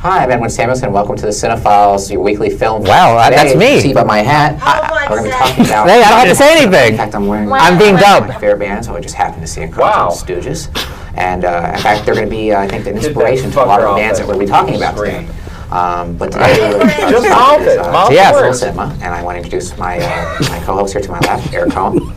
Hi, I'm Edwin Samuelson. Welcome to the Cinefiles, your weekly film. Wow, that's me. See by my hat. We're going to be talking about. Hey, I don't have to say anything. In fact, I'm wearing. I'm being dubbed. My favorite band, so I just happened to see in Carlton Stooges, and in fact, they're going to be, I think, an inspiration to a lot of the bands that we'll be talking about today. But today, just mouth it. Yes, and I want to introduce my my co-host here to my left, Eric Cohen.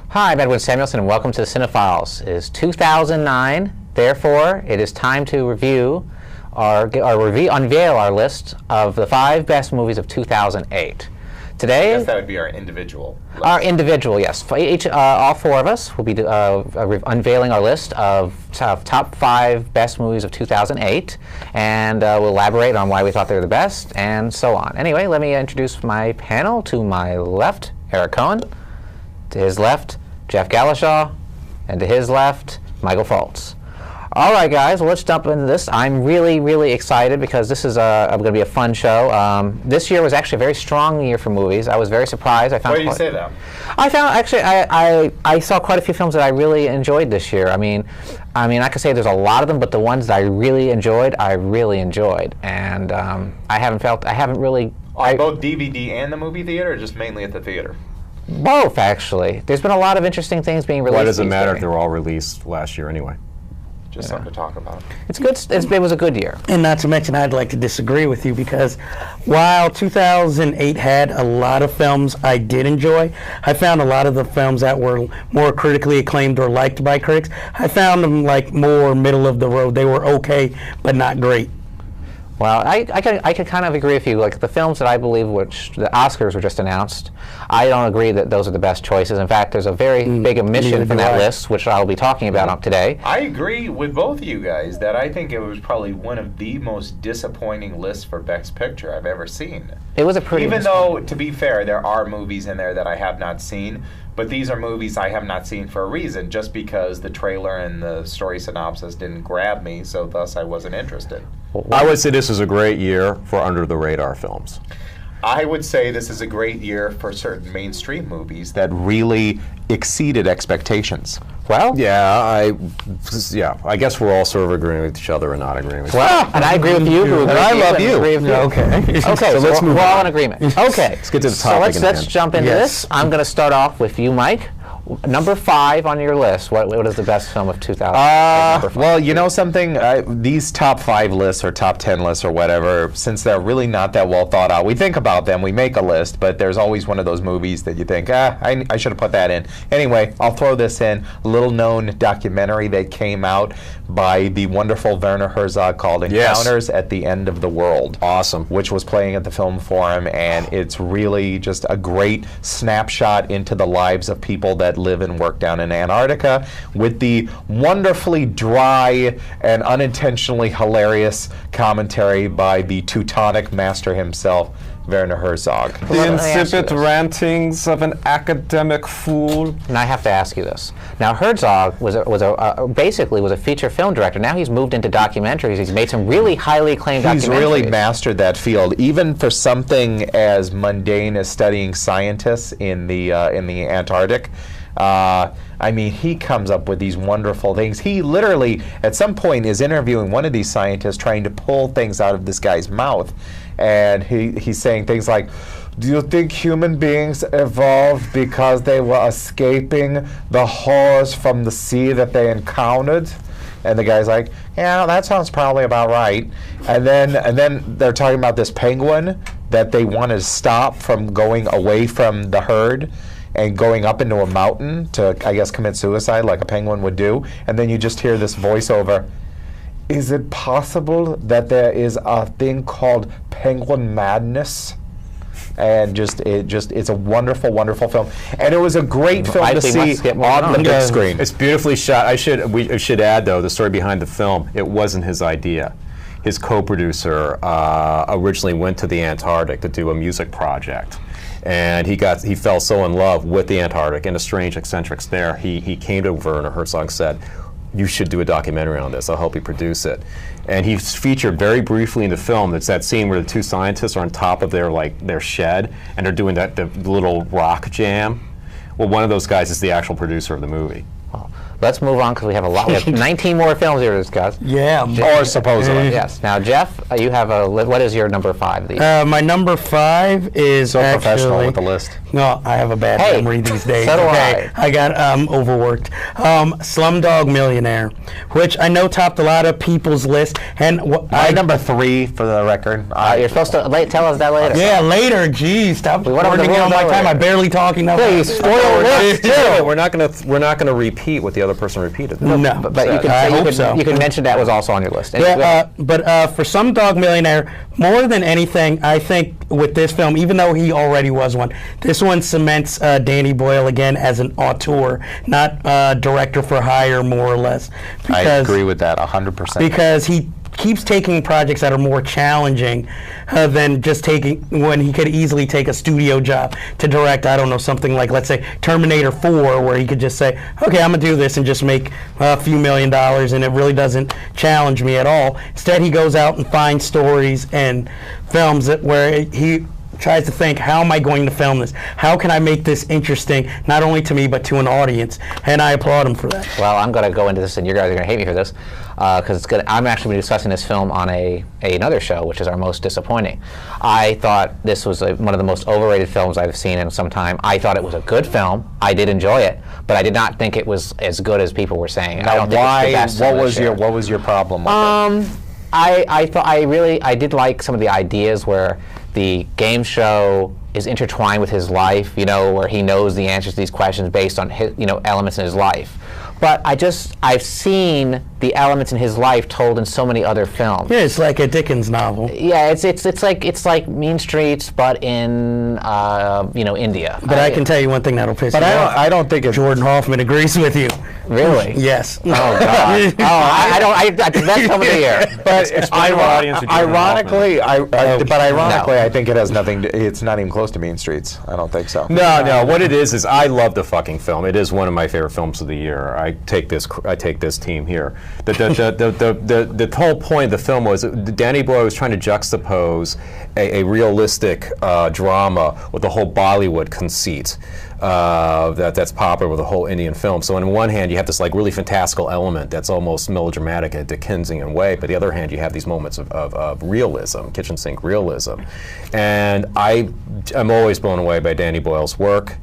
Hi, I'm Edwin Samuelson, and welcome to the Cinefiles. It is 2009, therefore, it is time to review unveil our list of the 5 best movies of 2008. Today, I guess that would be our individual list. Our individual, yes. For each, all 4 of us will be unveiling our list of top 5 best movies of 2008, and we'll elaborate on why we thought they were the best, and so on. Anyway, let me introduce my panel. To my left, Eric Cohen. To his left, Jeff Galashaw, and to his left, Michael Foltz. All right, guys, well, let's jump into this. I'm really, really excited because this is going to be a fun show. This year was actually a very strong year for movies. I was very surprised. Why do you say that? I found, actually, I saw quite a few films that I really enjoyed this year. I mean, I could say there's a lot of them, but the ones that I really enjoyed. And I haven't really... On both DVD and the movie theater, or just mainly at the theater? Both, actually. There's been a lot of interesting things being released. Why does it matter if they were all released last year anyway? Just something to talk about. It's good. It was a good year. And not to mention, I'd like to disagree with you because while 2008 had a lot of films I did enjoy, I found a lot of the films that were more critically acclaimed or liked by critics, I found them like more middle of the road. They were okay, but not great. Well, I can kind of agree with you. Like the films that I believe, which the Oscars were just announced, I don't agree that those are the best choices. In fact, there's a very big omission from that list, which I'll be talking about today. I agree with both of you guys that I think it was probably one of the most disappointing lists for Best Picture I've ever seen. It was a pretty... Even though, to be fair, there are movies in there that I have not seen, but these are movies I have not seen for a reason, just because the trailer and the story synopsis didn't grab me, so thus I wasn't interested. I would say this is a great year for under-the-radar films. I would say this is a great year for certain mainstream movies that really exceeded expectations. Well, I guess we're all sort of agreeing with each other and not agreeing with each other. Well, and I agree with you. And I love you. Okay, so let's move on. We're all in agreement. Okay, let's get to the topic. So let's jump into this. I'm going to start off with you, Mike. Number 5 on your list. What is the best film of 2000? Well, you know something? These top 5 lists or top 10 lists or whatever, since they're really not that well thought out, we think about them, we make a list, but there's always one of those movies that you think, I should have put that in. Anyway, I'll throw this in. A little-known documentary that came out by the wonderful Werner Herzog called Encounters at the End of the World. Awesome. Which was playing at the Film Forum, and it's really just a great snapshot into the lives of people that live and work down in Antarctica, with the wonderfully dry and unintentionally hilarious commentary by the Teutonic master himself, Werner Herzog. The insipid rantings of an academic fool. And I have to ask you this. Now, Herzog basically was a feature film director. Now he's moved into documentaries. He's made some really highly acclaimed documentaries. He's really mastered that field, even for something as mundane as studying scientists in the Antarctic. I mean, he comes up with these wonderful things. He literally, at some point, is interviewing one of these scientists trying to pull things out of this guy's mouth. And he's saying things like, do you think human beings evolved because they were escaping the horrors from the sea that they encountered? And the guy's like, yeah, that sounds probably about right. And then they're talking about this penguin that they want to stop from going away from the herd and going up into a mountain to, I guess, commit suicide like a penguin would do. And then you just hear this voiceover. is it possible that there is a thing called Penguin Madness? And it's a wonderful, wonderful film, and it was a great film to see on the big screen. It's beautifully shot. We should add, though, the story behind the film. It wasn't his idea. His co-producer originally went to the Antarctic to do a music project, and he fell so in love with the Antarctic and the strange eccentrics there. He came to Werner Herzog and said, "You should do a documentary on this. I'll help you produce it." And he's featured very briefly in the film. It's that scene where the two scientists are on top of their shed and they're doing the little rock jam. Well, one of those guys is the actual producer of the movie. Let's move on because we have 19 more films here to discuss. Yeah. Or supposedly. Yes. Now, Jeff, you have what is your number 5? My number 5 is so professional with the list. No, I have a bad memory these days. So do I. I got overworked. Slumdog Millionaire, which I know topped a lot of people's list. And my number 3 for the record. You're supposed to tell us that later. Yeah, later. Geez, stop recording me on my time. I'm barely talking. Please, spoil list too. We're not gonna repeat what the other person repeated. No, but you can mention that was also on your list. Yeah, but for Slumdog Millionaire, more than anything, I think with this film, even though he already was one, this one cements Danny Boyle again as an auteur, not director for hire, more or less. I agree with that 100%. Because he keeps taking projects that are more challenging than just taking when he could easily take a studio job to direct, I don't know, something like, let's say, Terminator 4, where he could just say, okay, I'm going to do this and just make a few $1 million, and it really doesn't challenge me at all. Instead, he goes out and finds stories and films where he tries to think, how am I going to film this? How can I make this interesting, not only to me, but to an audience? And I applaud him for that. Well, I'm going to go into this, and you guys are going to hate me for this, because I'm actually discussing this film on another show, which is our most disappointing. I thought this was one of the most overrated films I've seen in some time. I thought it was a good film. I did enjoy it, but I did not think it was as good as people were saying. Now, I don't think it's the best film this year. What was your problem with it? I did like some of the ideas where the game show is intertwined with his life, where he knows the answers to these questions based on his, elements in his life. But I've seen the elements in his life told in so many other films. Yeah, it's like a Dickens novel. Yeah, it's like Mean Streets, but in India. But I can tell you one thing that'll piss you off. I don't think Jordan Hoffman agrees with you. Really? Yes. Oh God. That's time of the year. But ironically, I think it has nothing. It's not even close to Mean Streets. I don't think so. No. What it is I love the fucking film. It is one of my favorite films of the year. I take this team here. The whole point of the film was Danny Boyle was trying to juxtapose a realistic drama with the whole Bollywood conceit that's popular with the whole Indian film. So on one hand, you have this like really fantastical element that's almost melodramatic in a Dickensian way, but the other hand, you have these moments of realism, kitchen sink realism. And I'm always blown away by Danny Boyle's work.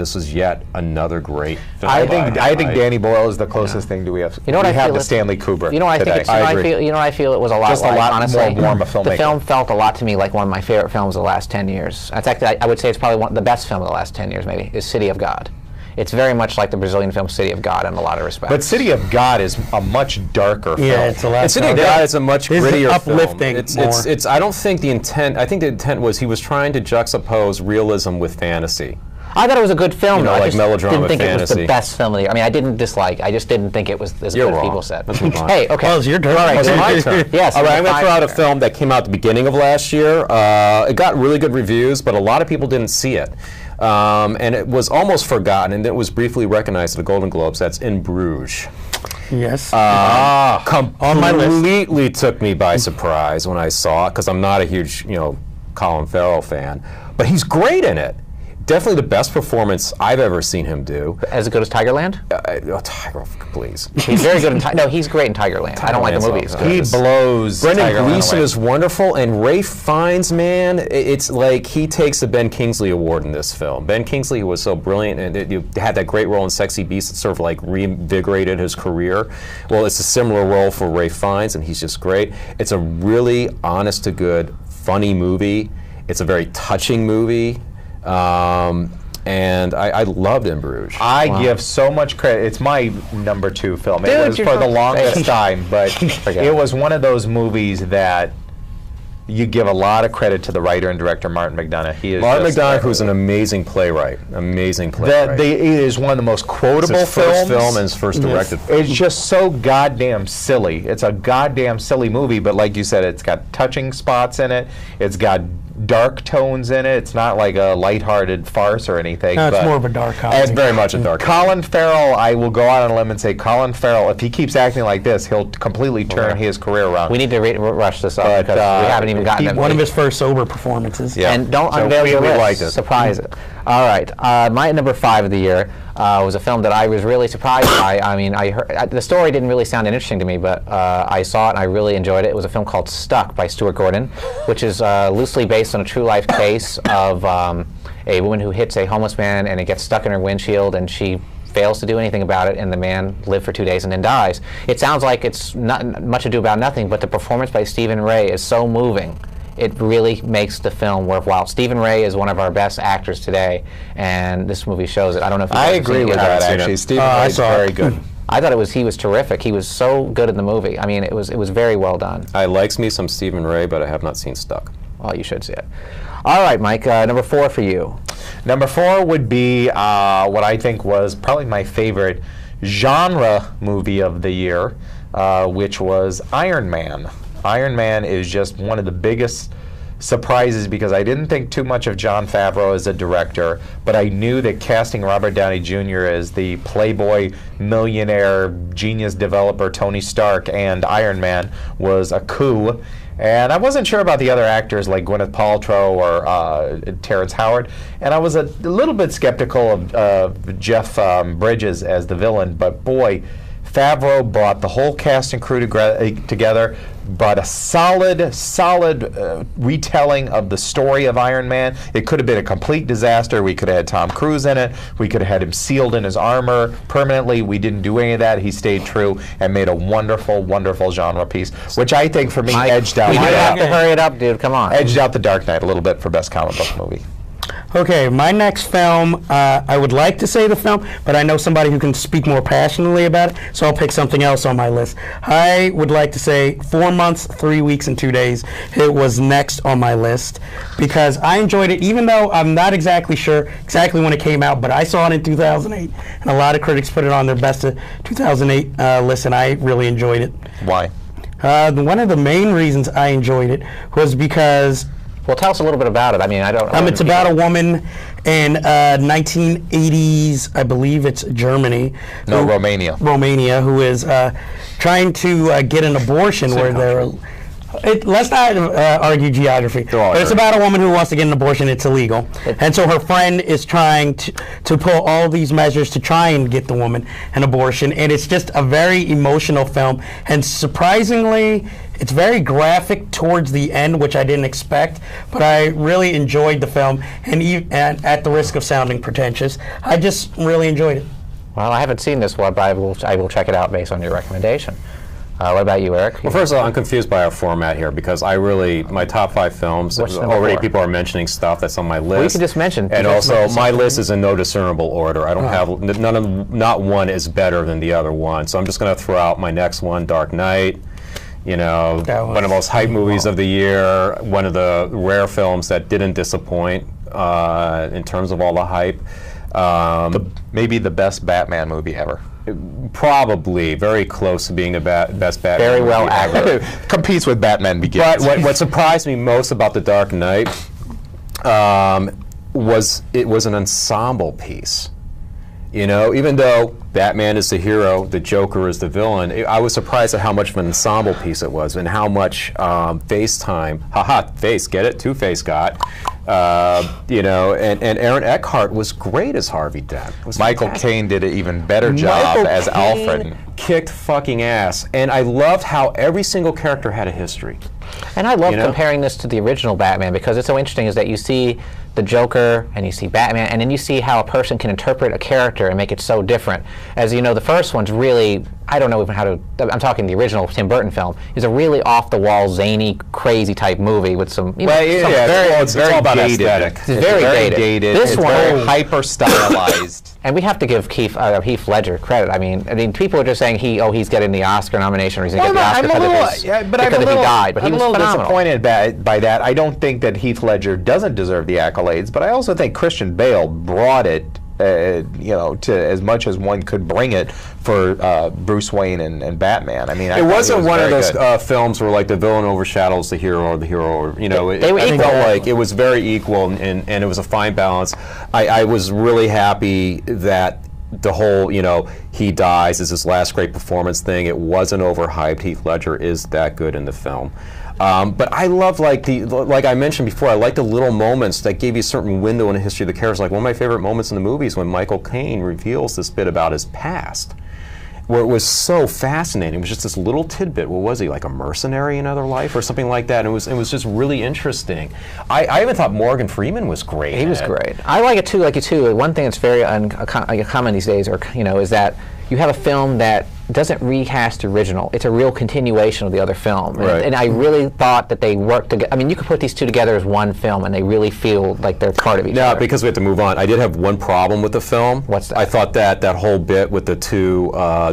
This was yet another great film. I think Danny Boyle is the closest thing we have. You know what I feel? The Stanley Kubrick. You know what I think? I feel it was a lot Just like, a lot honestly, more warm a filmmaker. The film felt a lot to me like one of my favorite films of the last 10 years. In fact, I would say it's probably the best film of the last 10 years, maybe, is City of God. It's very much like the Brazilian film City of God in a lot of respects. But City of God is a much darker film. Yeah, it's a lot. City of God is a much grittier uplifting film. It's I don't think the intent. I think the intent was he was trying to juxtapose realism with fantasy. I thought it was a good film. Like I just melodrama didn't think fantasy. It was the best film of the year. I mean, I didn't dislike. I just didn't think it was as good as people said. Let's move on. Hey, okay. Well, it's your turn. All right, it's my turn. Yes. All right, I'm going to throw out a film that came out at the beginning of last year. It got really good reviews, but a lot of people didn't see it. And it was almost forgotten, and it was briefly recognized at the Golden Globes. That's In Bruges. Yes. Completely took me by surprise when I saw it, because I'm not a huge, Colin Farrell fan. But he's great in it. Definitely the best performance I've ever seen him do. As good as Tigerland? Tiger, please. He's very good in No, he's great in Tigerland. I don't like the movies. He blows. Brendan Gleeson is wonderful, and Ralph Fiennes, man, it's like he takes the Ben Kingsley Award in this film. Ben Kingsley was so brilliant, and you had that great role in Sexy Beast that sort of like reinvigorated his career. Well, it's a similar role for Ralph Fiennes, and he's just great. It's a really honest to good, funny movie. It's a very touching movie. and I loved In Bruges. I give so much credit. It's my #2 film. Dude, it was for the longest time, but Forget it was one of those movies that you give a lot of credit to the writer and director Martin McDonagh. He is Martin just, McDonagh, who's an amazing playwright. Amazing playwright. it is one of the most quotable It's his first films. film and his first directed film. It's just so goddamn silly. It's a goddamn silly movie, but like you said, it's got touching spots in it. It's got dark tones in it. It's not like a lighthearted farce or anything. No, it's but more of a dark comedy. It's very much a dark Colin Farrell, I will go out on a limb and say Colin Farrell, if he keeps acting like this, he'll completely turn his career around. We need to rush this up But, because we haven't even gotten it. One of his first sober performances. Yeah. And don't So unveil your we list. liked it. Surprise it. All right. My #5 of the year was a film that I was really surprised by. I mean, I heard the story didn't really sound interesting to me, but I saw it and I really enjoyed it. It was a film called Stuck by Stuart Gordon, which is loosely based on a true life case of a woman who hits a homeless man and it gets stuck in her windshield, and she fails to do anything about it, and the man lived for 2 days and then dies. It sounds like it's not much ado about nothing, but the performance by Stephen Ray is so moving. It really makes the film worthwhile. Stephen Ray is one of our best actors today, and this movie shows it. I don't know if you I guys have agree seen with it. that, haven't seen actually. it. Stephen I Ray's saw it. very good. I thought he was terrific. He was so good in the movie. I mean, it was very well done. I likes me some Stephen Ray, but I have not seen Stuck. Well, you should see it. All right, Mike, #4 for you. #4 would be what I think was probably my favorite genre movie of the year, which was Iron Man. Iron Man is just one of the biggest surprises because I didn't think too much of Jon Favreau as a director, but I knew that casting Robert Downey Jr. as the playboy millionaire genius developer Tony Stark and Iron Man was a coup. And I wasn't sure about the other actors like Gwyneth Paltrow or Terrence Howard, and I was a little bit skeptical of Jeff Bridges as the villain, but boy, Favreau brought the whole cast and crew together, brought a solid retelling of the story of Iron Man. It could have been a complete disaster. We could have had Tom Cruise in it. We could have had him sealed in his armor permanently. We didn't do any of that. He stayed true and made a wonderful, wonderful genre piece, which I think for me edged out. You have to hurry it up, dude. Come on. Edged out The Dark Knight a little bit for best comic book movie. Okay, my next film, I would like to say the film, but I know somebody who can speak more passionately about it, so I'll pick something else on my list. I would like to say 4 months, 3 weeks, and 2 days. It was next on my list because I enjoyed it, even though I'm not exactly sure exactly when it came out, but I saw it in 2008, and a lot of critics put it on their best of 2008 list, and I really enjoyed it. Why? One of the main reasons I enjoyed it was because Well, tell us a little bit about it. I mean, I don't. it's about a woman in 1980s, I believe it's Germany. No, Romania. Romania, who is trying to get an abortion where they're. Let's not argue geography, but it's about a woman who wants to get an abortion. It's illegal, and so her friend is trying to pull all these measures to try and get the woman an abortion. And it's just a very emotional film, and surprisingly, it's very graphic towards the end, which I didn't expect. But I really enjoyed the film, and at the risk of sounding pretentious, I just really enjoyed it. Well, I haven't seen this one, but I will check it out based on your recommendation. What about you, Eric? Well, first of all, I'm confused by our format here because my top 5 films, What's number already 4? people are mentioning stuff that's on my list. Well, you can just mention. And also, my list is in no discernible order. I don't have, not one is better than the other one. So I'm just going to throw out my next one, Dark Knight. You know, one of the most hyped movies of the year, one of the rare films that didn't disappoint in terms of all the hype. Maybe the best Batman movie ever. Probably very close to being the best Batman Very movie well ever. Competes with Batman Begins. But what surprised me most about The Dark Knight was it was an ensemble piece. You know, even though Batman is the hero, the Joker is the villain, I was surprised at how much of an ensemble piece it was and how much face time, face, get it? Two-Face got. You know, and Aaron Eckhart was great as Harvey Dent. Michael Caine did an even better job as Alfred. Kicked fucking ass. And I loved how every single character had a history. And I love comparing this to the original Batman because it's so interesting is that you see the Joker and you see Batman, and then you see how a person can interpret a character and make it so different. As you know, the first one's really, I don't know even how to, I'm talking the original Tim Burton film, is a really off-the-wall, zany, crazy type movie with some, you know, it's very all about dated. aesthetic. It's very dated. This one very hyper-stylized. And we have to give Heath Ledger credit. I mean, people are just saying he's getting the Oscar nomination, or he's going to get the Oscar because he died. But he was phenomenal. Disappointed by that. I don't think that Heath Ledger doesn't deserve the accolades, but I also think Christian Bale brought it, to as much as one could bring it for Bruce Wayne and Batman. I mean, it wasn't one of those films where like the villain overshadows the hero, or the hero, it felt like it was very equal, and it was a fine balance. I was really happy that the whole, he dies is his last great performance thing. It wasn't overhyped. Heath Ledger is that good in the film. But I love, like I mentioned before, I like the little moments that gave you a certain window in the history of the characters. Like one of my favorite moments in the movie is when Michael Caine reveals this bit about his past, where it was so fascinating. It was just this little tidbit. What was he, like a mercenary in another life or something like that? And it was just really interesting. I even thought Morgan Freeman was great. He was great. I like it too. One thing that's very uncommon these days, is that you have a film that doesn't recast the original. It's a real continuation of the other film. Right. And I really thought that they worked together. I mean, you could put these two together as one film, and they really feel like they're part of each other. No, because we have to move on. I did have one problem with the film. What's that? I thought that whole bit with the two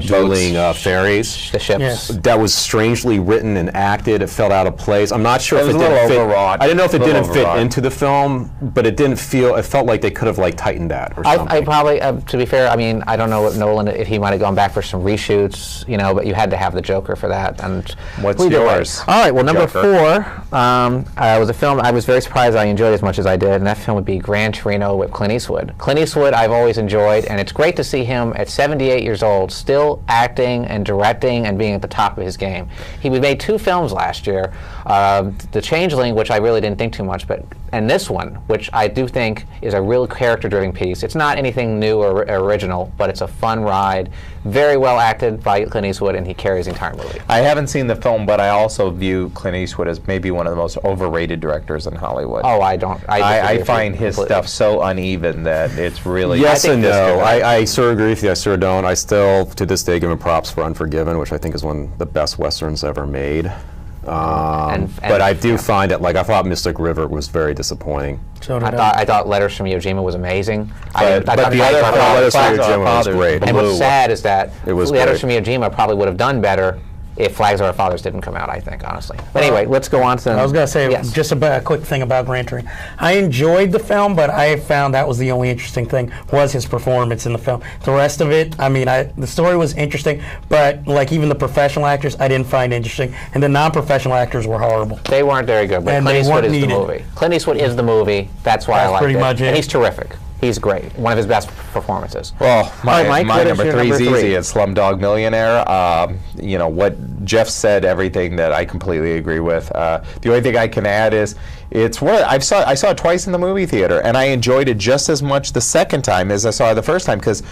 dueling ferries, the ships, yes. that was strangely written and acted. It felt out of place. I'm not sure if it didn't fit. Overwrought. I didn't know if it didn't fit into the film, but it didn't feel. It felt like they could have like tightened that or something. I probably, to be fair, I mean, I don't know what Nolan, if he might have gone back for some reshoots, but you had to have the Joker for that. And what's yours? All right, well, number Joker. 4 was a film I was very surprised I enjoyed as much as I did, and that film would be Gran Torino with Clint Eastwood. Clint Eastwood I've always enjoyed, and it's great to see him at 78 years old still acting and directing and being at the top of his game. He made 2 films last year, The Changeling, which I really didn't think too much, and this one, which I do think is a real character-driven piece. It's not anything new or original, but it's a fun ride, very well acted by Clint Eastwood, and he carries the entire movie. I haven't seen the film, but I also view Clint Eastwood as maybe one of the most overrated directors in Hollywood. Oh, I don't. I find his stuff so uneven that it's really... Yes and no. I sort of agree with you. I sort of don't. I still, to this day, give him props for Unforgiven, which I think is one of the best Westerns ever made. But I do find that, I thought Mystic River was very disappointing. So did I thought Letters from Iwo Jima was amazing. But the other Letters from Iwo Jima was great. And what's sad is that Letters from great. Iwo Jima probably would have done better if Flags of Our Fathers didn't come out, I think, honestly. But anyway, let's go on to... I was going to say, just a quick thing about Gran Torino. I enjoyed the film, but I found that was the only interesting thing, was his performance in the film. The rest of it, I mean, the story was interesting, but even the professional actors, I didn't find interesting. And the non-professional actors were horrible. They weren't very good, but Clint Eastwood is the movie. Clint Eastwood is the movie. That's why I liked it. Pretty much it. And he's terrific. He's great. One of his best performances. Well, my number 3 is easy. 3? It's Slumdog Millionaire. What Jeff said, everything that I completely agree with. The only thing I can add is it's what I saw it twice in the movie theater, and I enjoyed it just as much the second time as I saw it the first time, because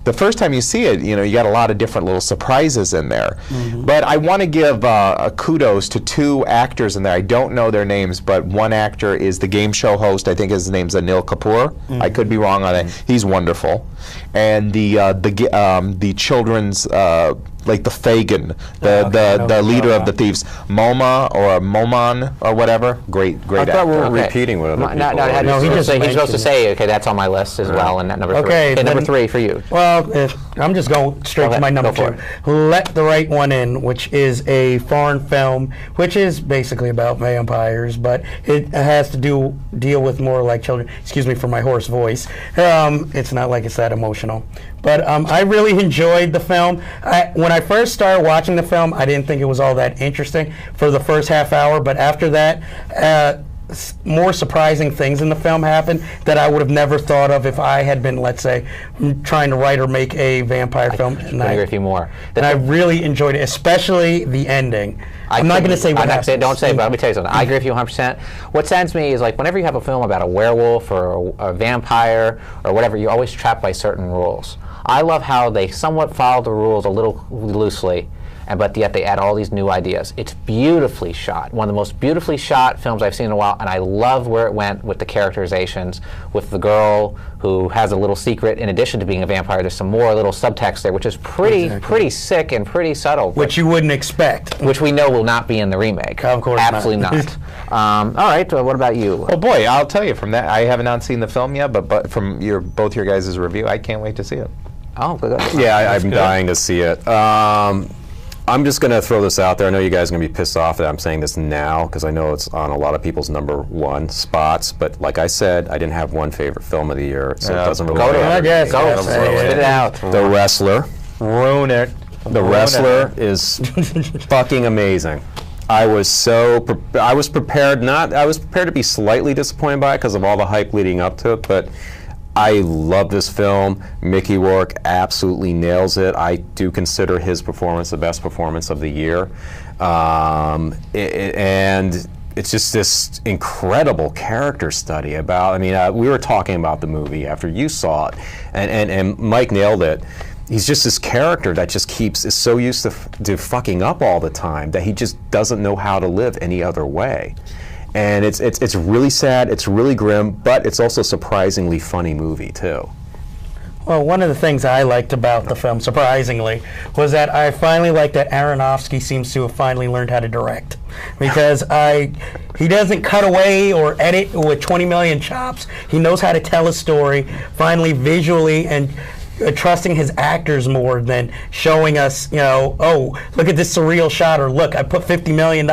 the first time you see it, you got a lot of different little surprises in there. Mm-hmm. But I want to give kudos to 2 actors in there. I don't know their names, but one actor is the game show host. I think his name's Anil Kapoor. Mm-hmm. I could be wrong on it. He's wonderful. And the children's the Fagin, the leader of the thieves, Momon or whatever. Great actor. I thought we were repeating with other people. No, he's supposed to say, okay, that's on my list as well, and that number 3. Okay, number 3 for you. Well, I'm just going straight to my number 2. Let the Right One In, which is a foreign film, which is basically about vampires, but it has to deal with more like children. Excuse me for my hoarse voice. It's not like it's that emotional. But I really enjoyed the film. When I first started watching the film, I didn't think it was all that interesting for the first half hour, but after that, more surprising things in the film happened that I would have never thought of if I had been, let's say, trying to write or make a vampire film. I couldn't agree with you more. And I really enjoyed it, especially the ending. I'm not going to say what happens. Don't say, but let me tell you something. I agree with you 100%. What saddens me is whenever you have a film about a werewolf or a vampire or whatever, you're always trapped by certain rules. I love how they somewhat follow the rules a little loosely, and but yet they add all these new ideas. It's beautifully shot, one of the most beautifully shot films I've seen in a while, and I love where it went with the characterizations, with the girl who has a little secret. In addition to being a vampire, there's some more little subtext there, which is pretty sick and pretty subtle. Which you wouldn't expect. Which we know will not be in the remake. Of course Absolutely not. All right, what about you? Oh boy, I'll tell you from that. I have not seen the film yet, but from both your guys' review, I can't wait to see it. Oh, good. Yeah, I'm dying to see it. I'm just going to throw this out there. I know you guys are going to be pissed off that I'm saying this now, because I know it's on a lot of people's #1 spots. But like I said, I didn't have one favorite film of the year, so it doesn't really matter. Spit it out. The Wrestler. Ruin it. The Wrestler is fucking amazing. I was prepared to be slightly disappointed by it because of all the hype leading up to it, but I love this film. Mickey Rourke absolutely nails it. I do consider his performance the best performance of the year. And it's just this incredible character study about, I mean, we were talking about the movie after you saw it, and Mike nailed it. He's just this character that just is so used to fucking up all the time that he just doesn't know how to live any other way. And it's really sad, it's really grim, but it's also a surprisingly funny movie too. Well, one of the things I liked about the film, surprisingly, was that I finally liked that Aronofsky seems to have finally learned how to direct. Because he doesn't cut away or edit with 20 million chops. He knows how to tell a story, finally visually, and trusting his actors more than showing us, you know, oh, look at this surreal shot, or look, I put $50 million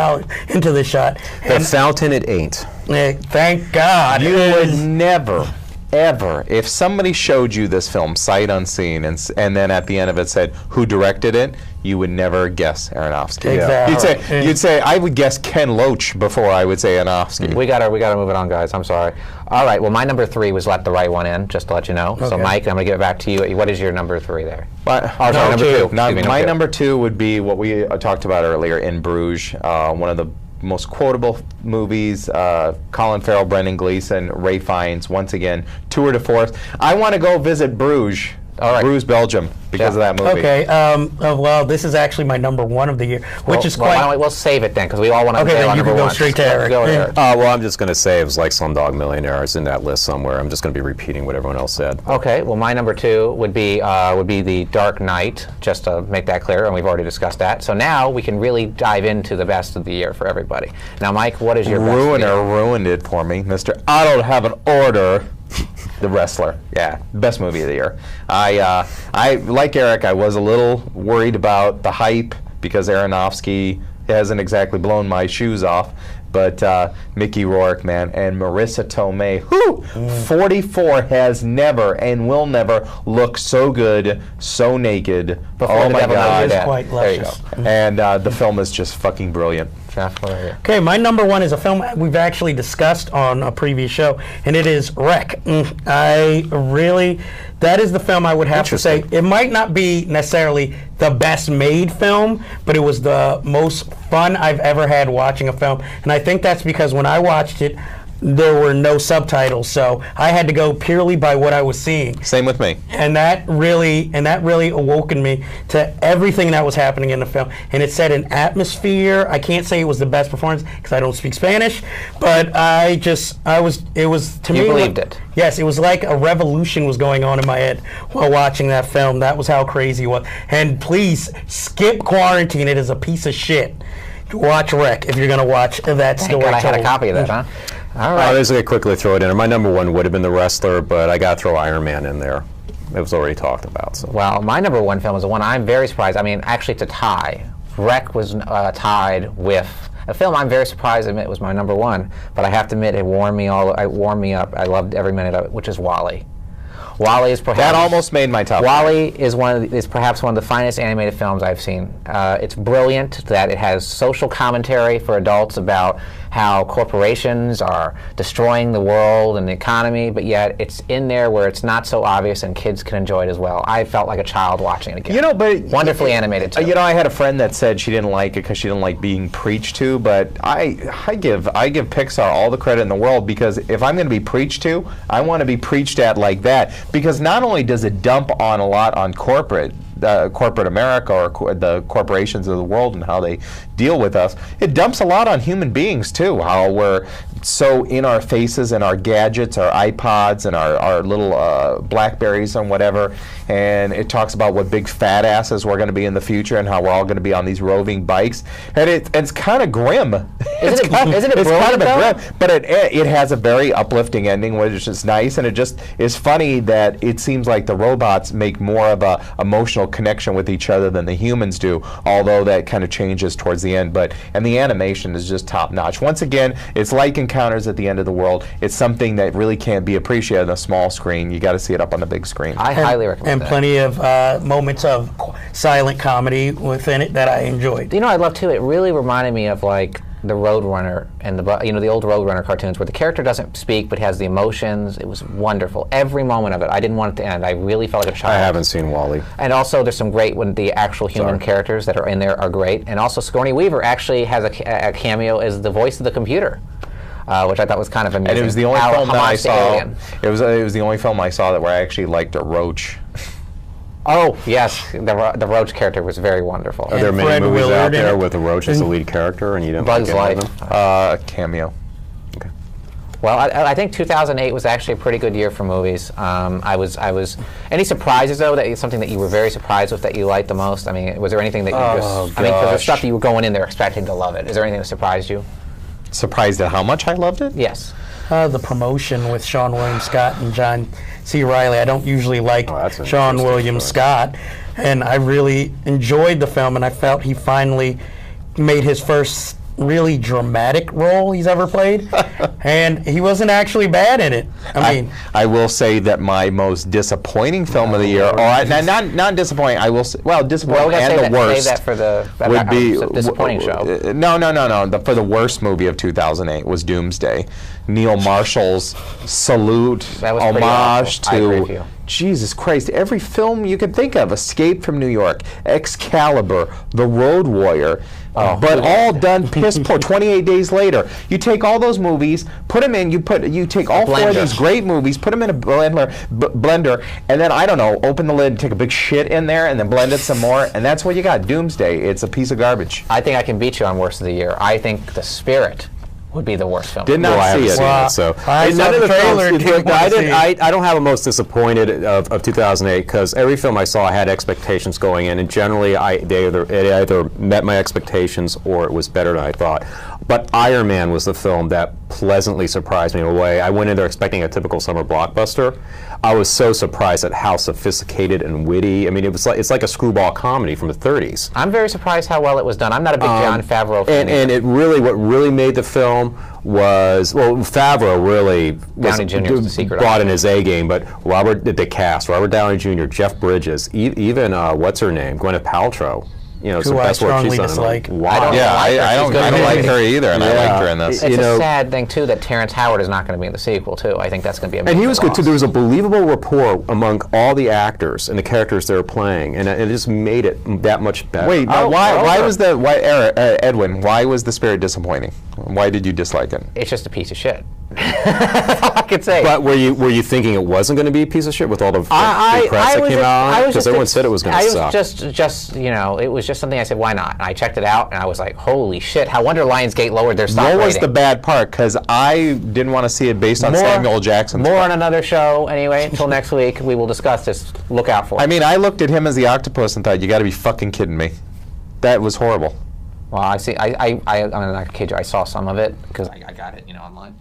into this shot. The Fountain, it ain't. Thank God. You would never, ever, if somebody showed you this film sight unseen and then at the end of it said who directed it, you would never guess Aronofsky. Exactly. You'd say I would guess Ken Loach before I would say Aronofsky. We gotta move it on, guys. I'm sorry. All right. Well, my #3 was Let the Right One In, just to let you know. Okay. So, Mike, I'm gonna give it back to you. What is your #3 there? Number two. My #2 would be what we talked about earlier, In Bruges, one of the most quotable movies. Colin Farrell, Brendan Gleeson, Ray Fiennes, once again, tour de force. I want to go visit Bruges. Bruges, Belgium, because of that movie. Okay, well, this is actually my #1 of the year, which is quite... We'll save it then, because we all want to Okay, then you can go straight to Eric. Well, I'm just going to say it was like Slumdog Millionaire. It's in that list somewhere. I'm just going to be repeating what everyone else said. Okay, well, my #2 would be The Dark Knight, just to make that clear, and we've already discussed that. So now we can really dive into the best of the year for everybody. Now, Mike, what is your best of the year? Ruined it for me, Mr. I don't have an order. The Wrestler, yeah, best movie of the year. I like Eric, I was a little worried about the hype because Aronofsky hasn't exactly blown my shoes off, but Mickey Rourke, man, and Marissa Tomei, who 44 has never and will never look so good, so naked. Oh my God, it is quite luscious. And the film is just fucking brilliant. Okay, my #1 is a film we've actually discussed on a previous show, and it is Wreck. That is the film I would have to say. It might not be necessarily the best made film, but it was the most fun I've ever had watching a film. And I think that's because when I watched it, there were no subtitles, so I had to go purely by what I was seeing. Same with me. And that really awoken me to everything that was happening in the film. And it set an atmosphere. I can't say it was the best performance because I don't speak Spanish, but it was to me. You believed it. Yes, it was like a revolution was going on in my head while watching that film. That was how crazy it was. And please skip Quarantine. It is a piece of shit. Watch Wreck if you're going to watch that story. God, I had a copy of that, huh? All right. I was going to quickly throw it in. My #1 would have been The Wrestler, but I got to throw Iron Man in there. It was already talked about. So. Well, my #1 film is the one I'm very surprised. I mean, actually, it's a tie. Wreck was tied with a film I'm very surprised to admit was my #1, but I have to admit it warmed me up. I loved every minute of it, which is WALL-E. WALL-E is perhaps... That almost made my top. WALL-E is perhaps one of the finest animated films I've seen. It's brilliant that it has social commentary for adults about how corporations are destroying the world and the economy, but yet it's in there where it's not so obvious and kids can enjoy it as well. I felt like a child watching it again. You know, but wonderfully animated too. You know, I had a friend that said she didn't like it because she didn't like being preached to, but I give Pixar all the credit in the world, because if I'm going to be preached to, I want to be preached at like that, because not only does it dump on a lot on corporate corporate America or the corporations of the world and how they deal with us. It dumps a lot on human beings too, how we're so in our faces and our gadgets, our iPods and our little Blackberries and whatever, and it talks about what big fat asses we're going to be in the future and how we're all going to be on these roving bikes, and it's kind of grim. Isn't it kind of though? grim, but it has a very uplifting ending, which is nice, and it just is funny that it seems like the robots make more of a emotional connection with each other than the humans do, although that kind of changes towards the end. And the animation is just top notch. Once again, it's like Encounters at the End of the World. It's something that really can't be appreciated on a small screen. You got to see it up on the big screen. I highly recommend and that. plenty of moments of silent comedy within it that I enjoyed. You know what I love too? It really reminded me of like the Roadrunner and the old Roadrunner cartoons where the character doesn't speak but has the emotions. It was wonderful. Every moment of it. I didn't want it to end. I really felt like a child. I haven't seen Wall-E. And also there's some great when the actual human characters that are in there are great. And also Sigourney Weaver actually has a cameo as the voice of the computer. Which I thought was kind of amusing. And it was the only film that I saw. Alien. It was the only film I saw that where I actually liked a roach. Oh yes, the Roach character was very wonderful. Are there many Fred movies Willard out there in it. with a roach as the lead character, and you didn't Bug's like any Life. of them? A cameo. Okay. Well, I think 2008 was actually a pretty good year for movies. I was. Any surprises though? Something that you were very surprised with that you liked the most? I mean, was there anything that you just? I mean, because there's stuff that you were going in there expecting to love it. Is there anything that surprised you? Surprised at how much I loved it? Yes. The promotion with Sean William Scott and John C. Reilly. I don't usually like that's an Sean interesting William choice. Scott, and I really enjoyed the film, and I felt he finally made his first really dramatic role he's ever played, and he wasn't actually bad in it. I will say that my most disappointing film of the year, not disappointing, I will say, well, disappointing and the worst. Save that for the would be disappointing show. No. For the worst movie of 2008 was Doomsday. Neil Marshall's salute, That was pretty homage awful. I agree with to you. Jesus Christ, every film you could think of, Escape from New York, Excalibur, The Road Warrior, but all done piss poor. 28 Days Later. You take all those movies, put them in. You take all four of these great movies, put them in a blender, and then I don't know, open the lid, and take a big shit in there, and then blend it some more, and that's what you got. Doomsday. It's a piece of garbage. I think I can beat you on worst of the year. I think The Spirit would be the worst film. Did not I see haven't it. seen Well, it, so I saw none of the the trailer films. and didn't want to see it. I don't have a most disappointed of 2008 because every film I saw I had expectations going in, and generally it either met my expectations or it was better than I thought. But Iron Man was the film that pleasantly surprised me in a way. I went in there expecting a typical summer blockbuster. I was so surprised at how sophisticated and witty. I mean, it's like a screwball comedy from the 30s. I'm very surprised how well it was done. I'm not a big Jon Favreau fan. And what really made the film was, Favreau really Downey Jr. was the secret brought in his A game, but the cast, Robert Downey Jr., Jeff Bridges, even what's her name, Gwyneth Paltrow. You know, it's the Who I best work she's strongly done. dislike. Wow. I don't like her either, and I liked her in this. It's a sad thing too that Terrence Howard is not going to be in the sequel too. I think that's going to be a major And he was good too. loss. There was a believable rapport among all the actors and the characters they were playing, and it just made it that much better. Wait, now Edwin, why was The Spirit disappointing? Why did you dislike it? It's just a piece of shit. That's all I could say. But were you thinking it wasn't going to be a piece of shit with all the press that came out? Because everyone said it was going to suck. It was just something I said, why not? And I checked it out, and I was like, holy shit! How wonder Lionsgate lowered their stock What was rating. the bad part? Because I didn't want to see it based on Samuel Jackson. More on another show. Anyway, until next week, we will discuss this. Look out for it. I mean, I looked at him as the octopus and thought, you got to be fucking kidding me. That was horrible. Well, I see. I'm not kid you. I saw some of it because I got it, online.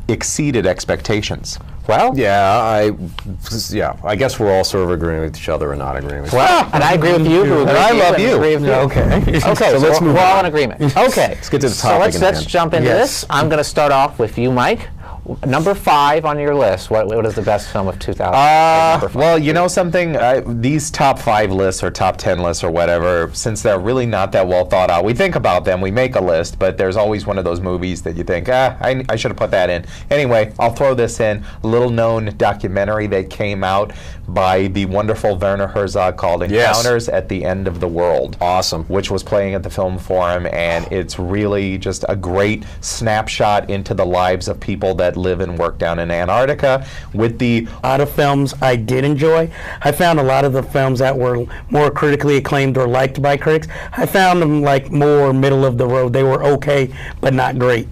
Exceeded expectations. Well, I guess we're all sort of agreeing with each other and not agreeing with each other. well, and I agree with you. And I love you. Okay, so let's move we're all on. in agreement. Okay, Let's get to the so topic. let's jump into this. I'm going to start off with you, Mike. Number 5 on your list. What is the best film of 2000? Well, you know something? These top 5 lists or top 10 lists or whatever, since they're really not that well thought out, we think about them, we make a list, but there's always one of those movies that you think, I should have put that in. Anyway, I'll throw this in. A little-known documentary that came out by the wonderful Werner Herzog called Encounters at the End of the World. Awesome. Which was playing at the Film Forum, and it's really just a great snapshot into the lives of people that live and work down in Antarctica with the... A lot of films I did enjoy. I found a lot of the films that were more critically acclaimed or liked by critics, I found them like more middle of the road. They were okay, but not great.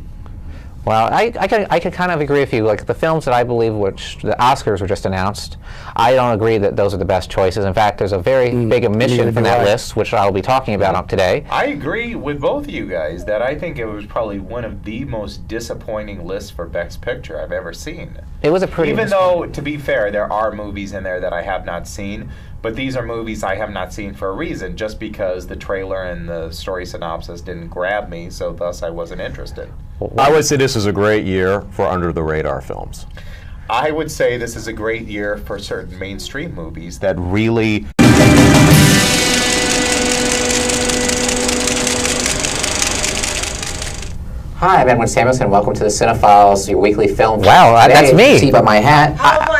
Well, I can kind of agree with you. Like the films that I believe, which the Oscars were just announced, I don't agree that those are the best choices. In fact, there's a very big omission from that list, which I'll be talking about today. I agree with both of you guys that I think it was probably one of the most disappointing lists for Best Picture I've ever seen. It was a pretty... Even though, to be fair, there are movies in there that I have not seen, but these are movies I have not seen for a reason, just because the trailer and the story synopsis didn't grab me, so thus I wasn't interested. I would say this is a great year for under-the-radar films. I would say this is a great year for certain mainstream movies that really... Hi, I'm Edwin Samuelson. Welcome to the Cinefiles, your weekly film. Wow, that's me. See by my hat.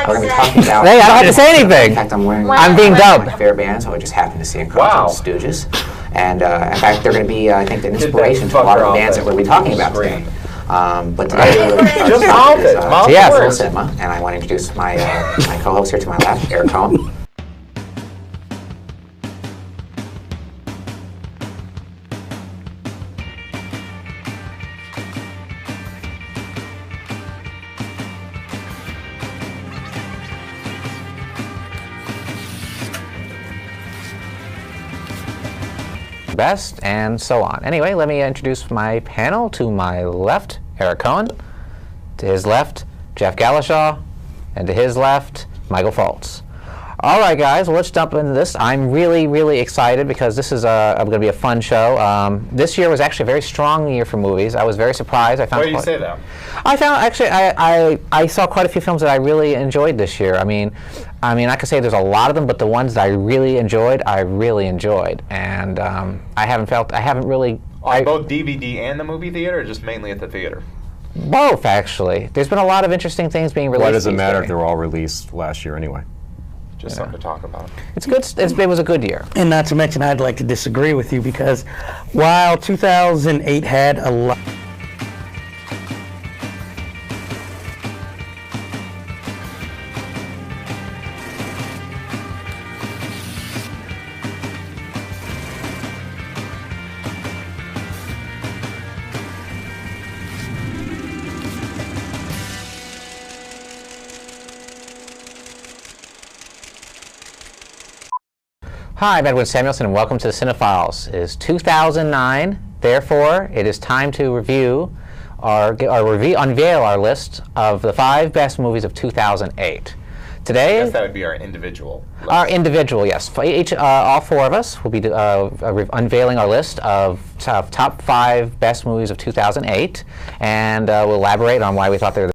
We're going to be talking about... Hey, I don't have to say anything. In fact, I'm wearing... I'm being dubbed. My favorite band, so I just happened to see Incredible Stooges. And in fact, they're going to be, I think, an inspiration to a lot of the bands that we'll be talking about today. But today we're just mouth it. Phil Cinema, and I want to introduce my my co-host here to my left, Eric Cohen. Best, and so on. Anyway, let me introduce my panel. To my left, Eric Cohen. To his left, Jeff Galashaw. And to his left, Michael Fultz. All right, guys, well, let's jump into this. I'm really, really excited because this is going to be a fun show. This year was actually a very strong year for movies. I was very surprised. Why do you say that? I found, actually, I saw quite a few films that I really enjoyed this year. I mean, I could say there's a lot of them, but the ones that I really enjoyed. And I haven't really... On both DVD and the movie theater, or just mainly at the theater? Both, actually. There's been a lot of interesting things being released. Why does it matter if they're all released last year anyway? Just something to talk about. It's good. It was a good year. And not to mention, I'd like to disagree with you because while 2008 had a lot... Hi, I'm Edwin Samuelson, and welcome to the Cinefiles. It is 2009, therefore, it is time to review unveil our list of the 5 best movies of 2008. Today, I guess that would be our individual list. Our individual, yes. All 4 of us will be unveiling our list of top 5 best movies of 2008, and we'll elaborate on why we thought they were the